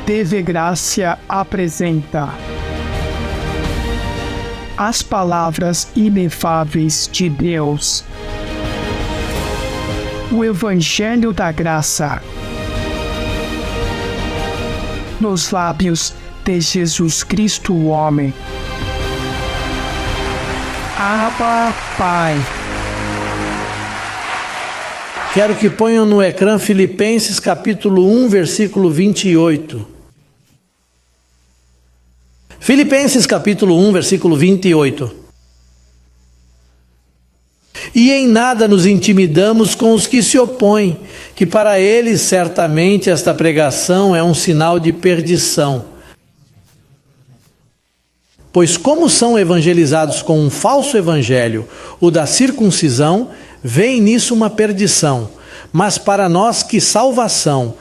TV Gracia apresenta as palavras inefáveis de Deus. O Evangelho da Graça nos lábios de Jesus Cristo, o homem. Abba, Pai. Quero que ponham no ecrã Filipenses capítulo 1, versículo 28. Filipenses capítulo 1, versículo 28. E em nada nos intimidamos com os que se opõem, que para eles certamente esta pregação é um sinal de perdição. Pois como são evangelizados com um falso evangelho, o da circuncisão, veem nisso uma perdição, mas para nós que salvação.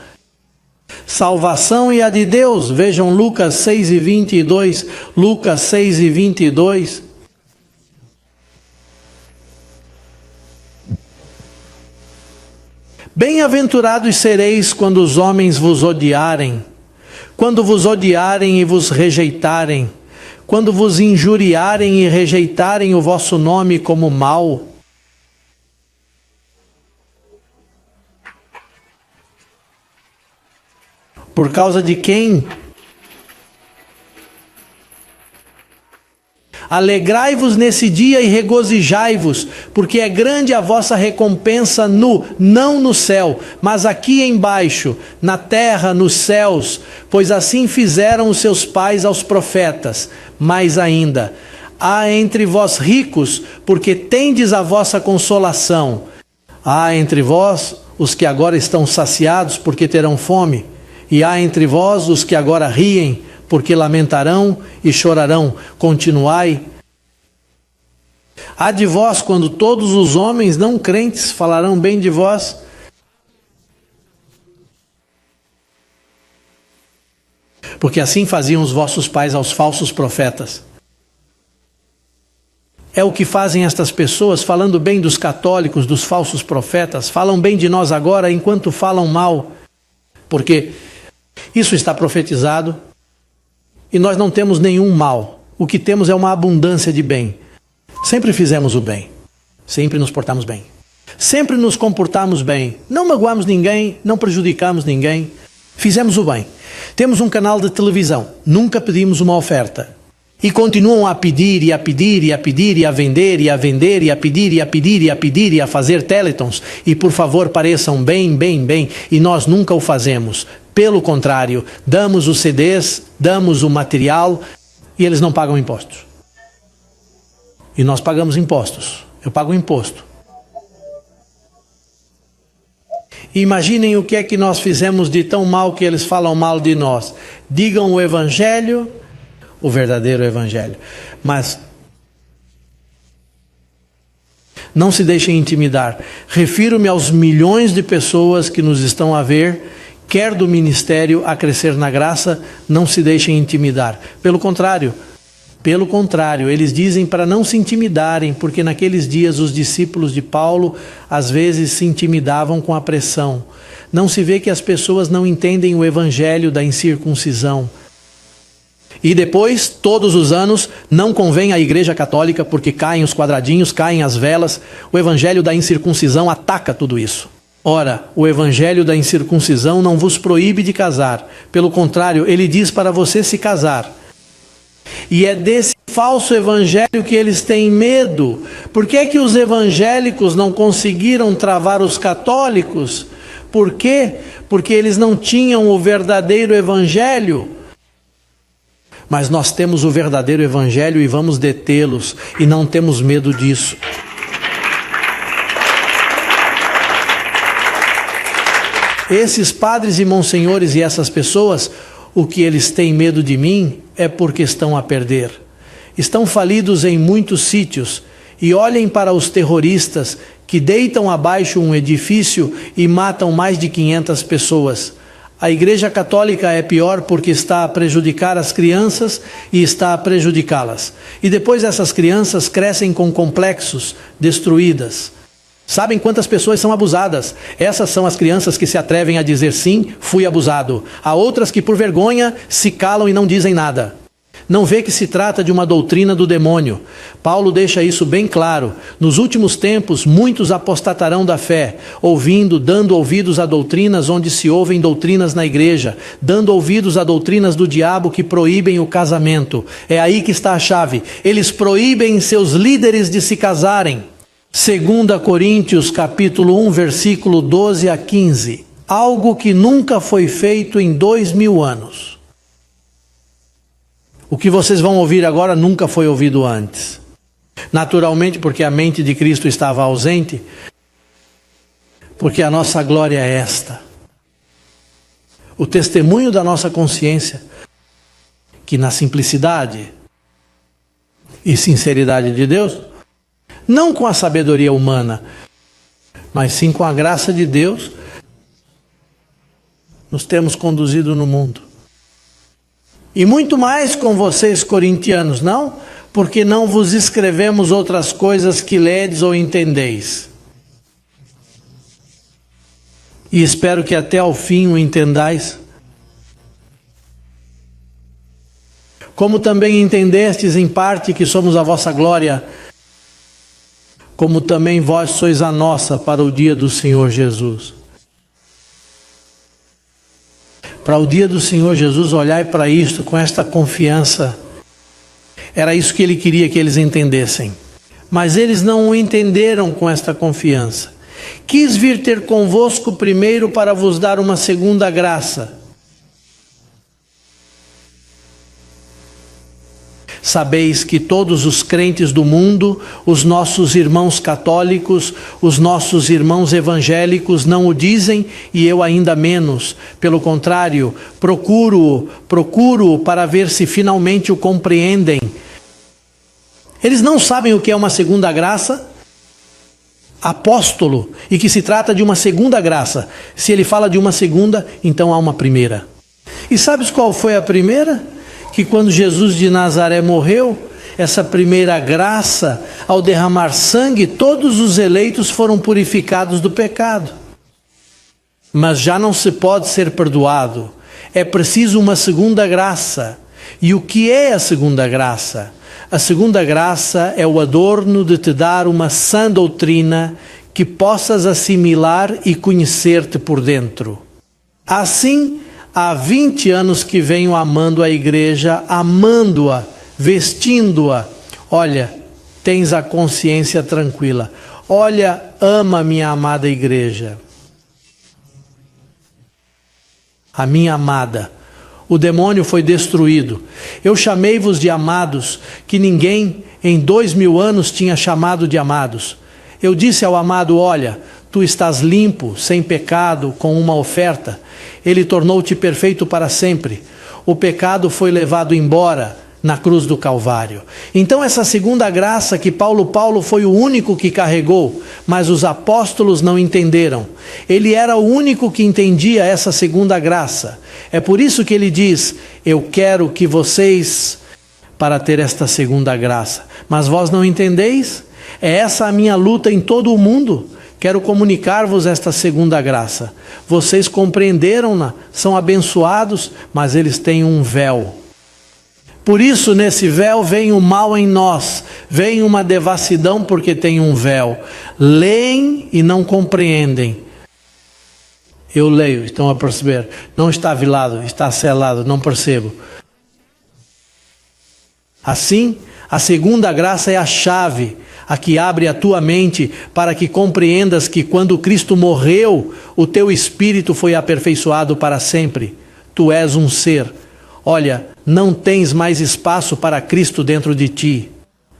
Salvação e a de Deus, vejam Lucas 6 e 22, Lucas 6 e 22. Bem-aventurados sereis quando os homens vos odiarem, quando vos odiarem e vos rejeitarem, quando vos injuriarem e rejeitarem o vosso nome como mau. Por causa de quem? Alegrai-vos nesse dia e regozijai-vos, porque é grande a vossa recompensa não no céu, mas aqui embaixo, na terra, nos céus, pois assim fizeram os seus pais aos profetas. Mais ainda, há entre vós ricos, porque tendes a vossa consolação. Há entre vós os que agora estão saciados, porque terão fome. E há entre vós os que agora riem, porque lamentarão e chorarão. Continuai. Há de vós quando todos os homens não crentes falarão bem de vós. Porque assim faziam os vossos pais aos falsos profetas. É o que fazem estas pessoas, falando bem dos católicos, dos falsos profetas. Falam bem de nós agora enquanto falam mal. Porque isso está profetizado e nós não temos nenhum mal. O que temos é uma abundância de bem. Sempre fizemos o bem, sempre nos portamos bem, sempre nos comportamos bem, não magoamos ninguém, não prejudicamos ninguém, fizemos o bem. Temos um canal de televisão, nunca pedimos uma oferta. E continuam a pedir, e a pedir, e a pedir, e a vender, e a vender, e a pedir, e a pedir, e a pedir, e a fazer teletons. E por favor pareçam bem, bem, bem. E nós nunca o fazemos. Pelo contrário, damos os CDs, damos o material, e eles não pagam impostos. E nós pagamos impostos. Eu pago imposto. E imaginem o que é que nós fizemos de tão mal que eles falam mal de nós. Digam o Evangelho, o verdadeiro Evangelho. Mas não se deixem intimidar. Refiro-me aos milhões de pessoas que nos estão a ver, quer do ministério a crescer na graça, não se deixem intimidar. Pelo contrário, eles dizem para não se intimidarem, porque naqueles dias os discípulos de Paulo às vezes se intimidavam com a pressão. Não se vê que as pessoas não entendem o evangelho da incircuncisão. E depois, todos os anos, não convém à Igreja Católica, porque caem os quadradinhos, caem as velas. O evangelho da incircuncisão ataca tudo isso. Ora, o evangelho da incircuncisão não vos proíbe de casar. Pelo contrário, ele diz para você se casar. E é desse falso evangelho que eles têm medo. Por que é que os evangélicos não conseguiram travar os católicos? Por quê? Porque eles não tinham o verdadeiro evangelho. Mas nós temos o verdadeiro evangelho e vamos detê-los. E não temos medo disso. Esses padres e monsenhores e essas pessoas, o que eles têm medo de mim é porque estão a perder. Estão falidos em muitos sítios. E olhem para os terroristas que deitam abaixo um edifício e matam mais de 500 pessoas. A Igreja Católica é pior porque está a prejudicar as crianças e está a prejudicá-las. E depois essas crianças crescem com complexos, destruídas. Sabem quantas pessoas são abusadas? Essas são as crianças que se atrevem a dizer sim, fui abusado. Há outras que por vergonha se calam e não dizem nada. Não vê que se trata de uma doutrina do demônio. Paulo deixa isso bem claro. Nos últimos tempos, muitos apostatarão da fé, dando ouvidos a doutrinas onde se ouvem doutrinas na igreja, dando ouvidos a doutrinas do diabo que proíbem o casamento. É aí que está a chave. Eles proíbem seus líderes de se casarem. 2 Coríntios capítulo 1, versículo 12 a 15. Algo que nunca foi feito em 2000 anos. O que vocês vão ouvir agora nunca foi ouvido antes. Naturalmente, porque a mente de Cristo estava ausente, porque a nossa glória é esta. O testemunho da nossa consciência, que na simplicidade e sinceridade de Deus, não com a sabedoria humana, mas sim com a graça de Deus, nos temos conduzido no mundo. E muito mais com vocês, corintianos, não? Porque não vos escrevemos outras coisas que ledes ou entendeis. E espero que até ao fim o entendais. Como também entendestes em parte que somos a vossa glória, como também vós sois a nossa para o dia do Senhor Jesus. Para o dia do Senhor Jesus, olhai para isto com esta confiança. Era isso que ele queria que eles entendessem. Mas eles não o entenderam com esta confiança. Quis vir ter convosco primeiro para vos dar uma segunda graça. Sabeis que todos os crentes do mundo, os nossos irmãos católicos, os nossos irmãos evangélicos não o dizem e eu ainda menos. Pelo contrário, procuro para ver se finalmente o compreendem. Eles não sabem o que é uma segunda graça? Apóstolo, e que se trata de uma segunda graça. Se ele fala de uma segunda, então há uma primeira. E sabes qual foi a primeira? Que quando Jesus de Nazaré morreu, essa primeira graça, ao derramar sangue, todos os eleitos foram purificados do pecado. Mas já não se pode ser perdoado. É preciso uma segunda graça. E o que é a segunda graça? A segunda graça é o adorno de te dar uma sã doutrina que possas assimilar e conhecer-te por dentro. Assim, há 20 anos que venho amando a igreja, amando-a, vestindo-a. Olha, tens a consciência tranquila. Olha, ama a minha amada igreja. A minha amada. O demônio foi destruído. Eu chamei-vos de amados, que ninguém em 2000 anos tinha chamado de amados. Eu disse ao amado, olha, tu estás limpo, sem pecado, com uma oferta. Ele tornou-te perfeito para sempre. O pecado foi levado embora na cruz do Calvário. Então essa segunda graça que Paulo foi o único que carregou, mas os apóstolos não entenderam. Ele era o único que entendia essa segunda graça. É por isso que ele diz, eu quero que vocês, para ter esta segunda graça. Mas vós não entendeis? É essa a minha luta em todo o mundo. Quero comunicar-vos esta segunda graça. Vocês compreenderam-na, são abençoados, mas eles têm um véu. Por isso, nesse véu vem o mal em nós, vem uma devassidão porque tem um véu. Leem e não compreendem. Eu leio, estão a perceber? Não está vilado, está selado, não percebo. Assim, a segunda graça é a chave, a que abre a tua mente para que compreendas que quando Cristo morreu, o teu espírito foi aperfeiçoado para sempre. Tu és um ser. Olha, não tens mais espaço para Cristo dentro de ti.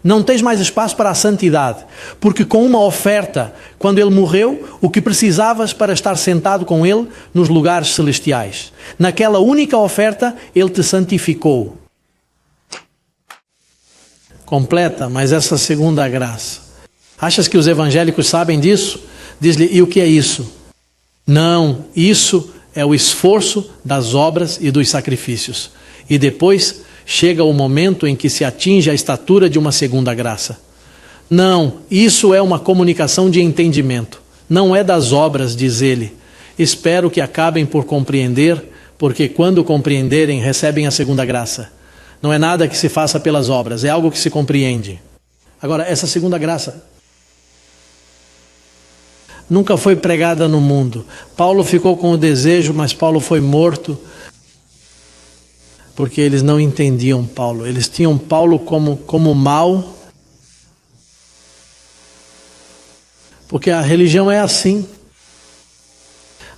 Não tens mais espaço para a santidade. Porque com uma oferta, quando Ele morreu, o que precisavas para estar sentado com Ele nos lugares celestiais. Naquela única oferta, Ele te santificou. Completa, mas essa segunda graça. Achas que os evangélicos sabem disso? Diz-lhe, e o que é isso? Não, isso é o esforço das obras e dos sacrifícios. E depois chega o momento em que se atinge a estatura de uma segunda graça. Não, isso é uma comunicação de entendimento. Não é das obras, diz ele. Espero que acabem por compreender, porque quando compreenderem, recebem a segunda graça. Não é nada que se faça pelas obras, é algo que se compreende. Agora, essa segunda graça nunca foi pregada no mundo. Paulo ficou com o desejo, mas Paulo foi morto, porque eles não entendiam Paulo. Eles tinham Paulo como mau, porque a religião é assim.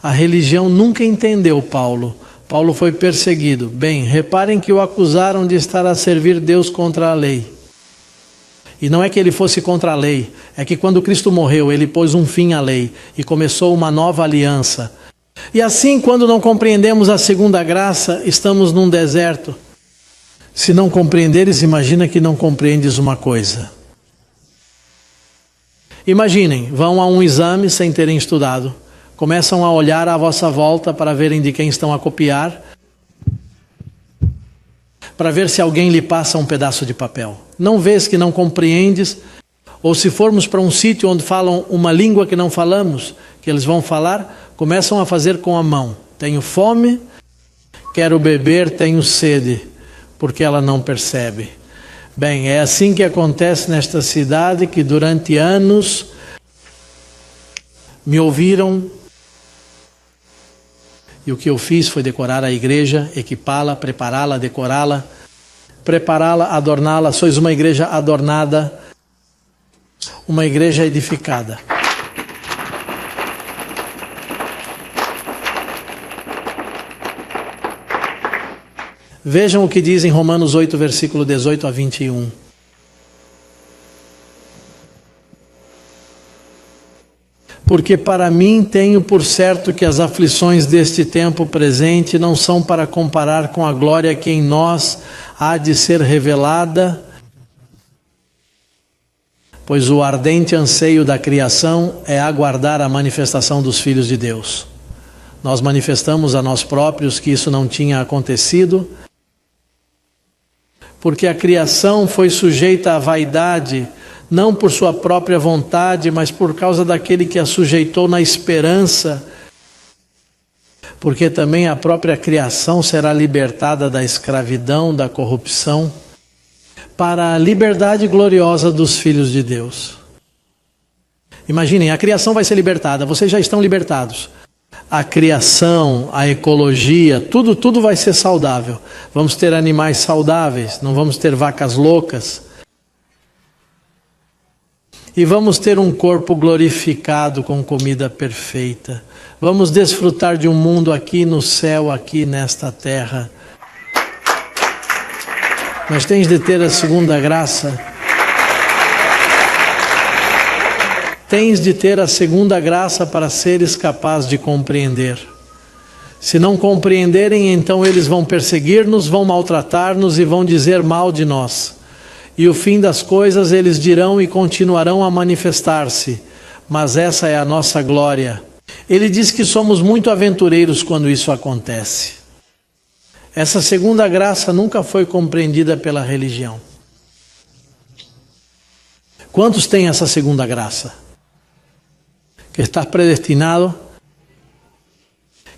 A religião nunca entendeu Paulo. Paulo foi perseguido. Bem, reparem que o acusaram de estar a servir Deus contra a lei. E não é que ele fosse contra a lei, é que quando Cristo morreu, ele pôs um fim à lei e começou uma nova aliança. E assim, quando não compreendemos a segunda graça, estamos num deserto. Se não compreenderes, imagina que não compreendes uma coisa. Imaginem, vão a um exame sem terem estudado. Começam a olhar à vossa volta para verem de quem estão a copiar, para ver se alguém lhe passa um pedaço de papel. Não vês que não compreendes? Ou se formos para um sítio onde falam uma língua que não falamos, que eles vão falar, começam a fazer com a mão. Tenho fome, quero beber, tenho sede, porque ela não percebe. Bem, é assim que acontece nesta cidade, que durante anos me ouviram. E o que eu fiz foi decorar a igreja, equipá-la, prepará-la, decorá-la, prepará-la, adorná-la. Sois uma igreja adornada, uma igreja edificada. Vejam o que diz em Romanos 8, versículo 18 a 21. Porque para mim tenho por certo que as aflições deste tempo presente não são para comparar com a glória que em nós há de ser revelada, pois o ardente anseio da criação é aguardar a manifestação dos filhos de Deus. Nós manifestamos a nós próprios que isso não tinha acontecido, porque a criação foi sujeita à vaidade, não por sua própria vontade, mas por causa daquele que a sujeitou na esperança, porque também a própria criação será libertada da escravidão, da corrupção, para a liberdade gloriosa dos filhos de Deus. Imaginem, a criação vai ser libertada, vocês já estão libertados. A criação, a ecologia, tudo vai ser saudável. Vamos ter animais saudáveis, não vamos ter vacas loucas. E vamos ter um corpo glorificado com comida perfeita. Vamos desfrutar de um mundo aqui no céu, aqui nesta terra. Mas tens de ter a segunda graça. Tens de ter a segunda graça para seres capaz de compreender. Se não compreenderem, então eles vão perseguir-nos, vão maltratar-nos e vão dizer mal de nós. E o fim das coisas eles dirão e continuarão a manifestar-se. Mas essa é a nossa glória. Ele diz que somos muito aventureiros quando isso acontece. Essa segunda graça nunca foi compreendida pela religião. Quantos têm essa segunda graça? Que está predestinado,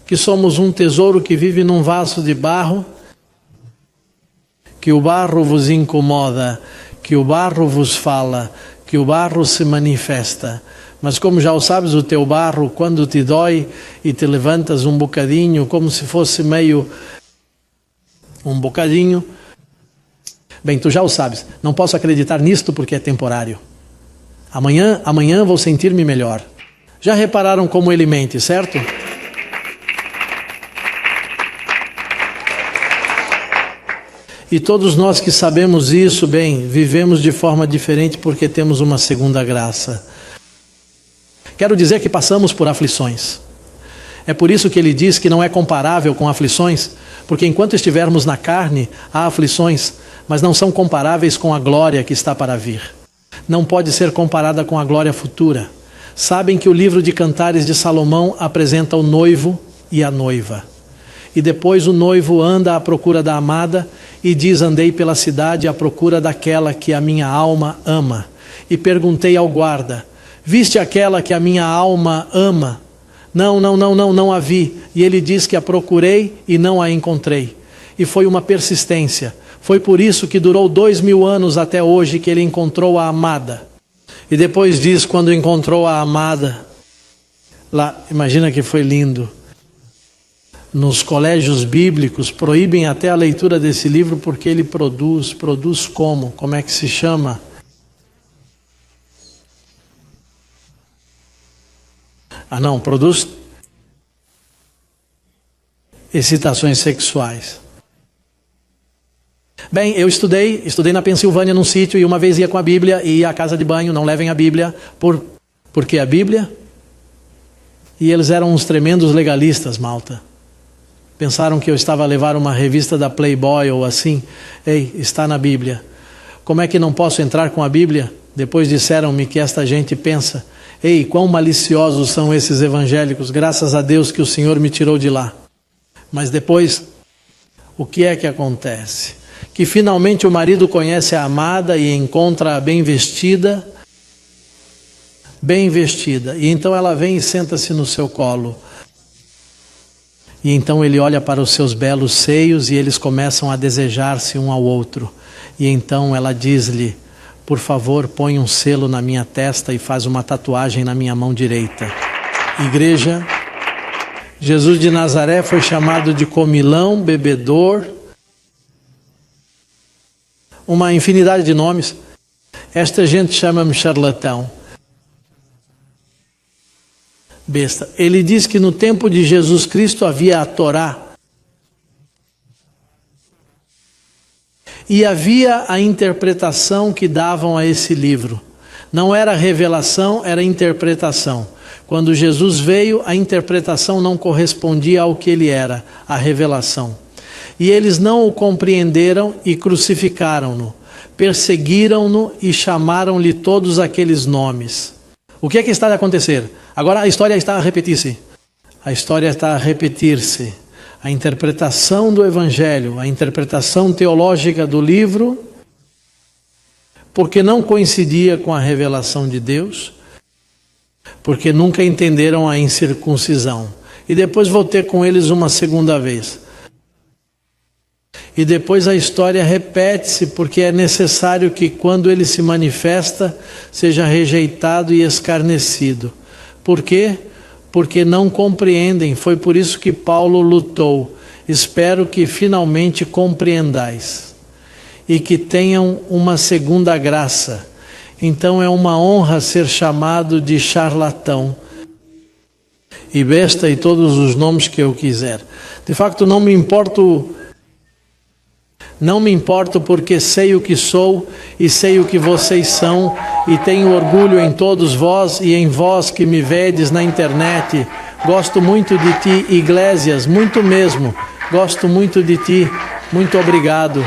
que somos um tesouro que vive num vaso de barro, que o barro vos incomoda, que o barro vos fala, que o barro se manifesta. Mas como já o sabes, o teu barro, quando te dói e te levantas um bocadinho, como se fosse meio um bocadinho, bem, tu já o sabes, não posso acreditar nisto porque é temporário. Amanhã vou sentir-me melhor. Já repararam como ele mente, certo? E todos nós que sabemos isso, bem, vivemos de forma diferente porque temos uma segunda graça. Quero dizer que passamos por aflições. É por isso que ele diz que não é comparável com aflições, porque enquanto estivermos na carne, há aflições, mas não são comparáveis com a glória que está para vir. Não pode ser comparada com a glória futura. Sabem que o livro de Cantares de Salomão apresenta o noivo e a noiva. E depois o noivo anda à procura da amada e diz: andei pela cidade à procura daquela que a minha alma ama. e perguntei ao guarda: viste aquela que a minha alma ama? Não a vi. E ele diz que a procurei e não a encontrei. E foi uma persistência. Foi por isso que durou 2000 anos até hoje que ele encontrou a amada. E depois diz, quando encontrou a amada, lá, imagina que foi lindo. Nos colégios bíblicos proíbem até a leitura desse livro porque ele produz como? Como é que se chama? Produz excitações sexuais. Bem, eu estudei na Pensilvânia num sítio e uma vez ia com a Bíblia e ia à casa de banho, não levem a Bíblia, porque a Bíblia? E eles eram uns tremendos legalistas, malta. Pensaram que eu estava a levar uma revista da Playboy ou assim. Ei, está na Bíblia. Como é que não posso entrar com a Bíblia? Depois disseram-me que esta gente pensa: ei, quão maliciosos são esses evangélicos, graças a Deus que o Senhor me tirou de lá. Mas depois, o que é que acontece? Que finalmente o marido conhece a amada e encontra-a bem vestida, e então ela vem e senta-se no seu colo. E então ele olha para os seus belos seios e eles começam a desejar-se um ao outro. E então ela diz-lhe: por favor, põe um selo na minha testa e faz uma tatuagem na minha mão direita. Igreja, Jesus de Nazaré foi chamado de comilão, bebedor, uma infinidade de nomes. Esta gente chama-me charlatão, besta. Ele diz que no tempo de Jesus Cristo havia a Torá. E havia a interpretação que davam a esse livro. Não era revelação, era interpretação. Quando Jesus veio, a interpretação não correspondia ao que ele era, a revelação. E eles não o compreenderam e crucificaram-no, perseguiram-no e chamaram-lhe todos aqueles nomes. O que é que está a acontecer? Agora a história está a repetir-se. A história está a repetir-se. A interpretação do Evangelho, a interpretação teológica do livro, porque não coincidia com a revelação de Deus, porque nunca entenderam a incircuncisão. E depois vou ter com eles uma segunda vez. E depois a história repete-se, porque é necessário que quando ele se manifesta, seja rejeitado e escarnecido. Por quê? Porque não compreendem. Foi por isso que Paulo lutou. Espero que finalmente compreendais e que tenham uma segunda graça. Então é uma honra ser chamado de charlatão e besta e todos os nomes que eu quiser. De facto, não me importo porque sei o que sou e sei o que vocês são e tenho orgulho em todos vós e em vós que me vedes na internet. Gosto muito de ti, Iglesias, muito mesmo. Gosto muito de ti. Muito obrigado.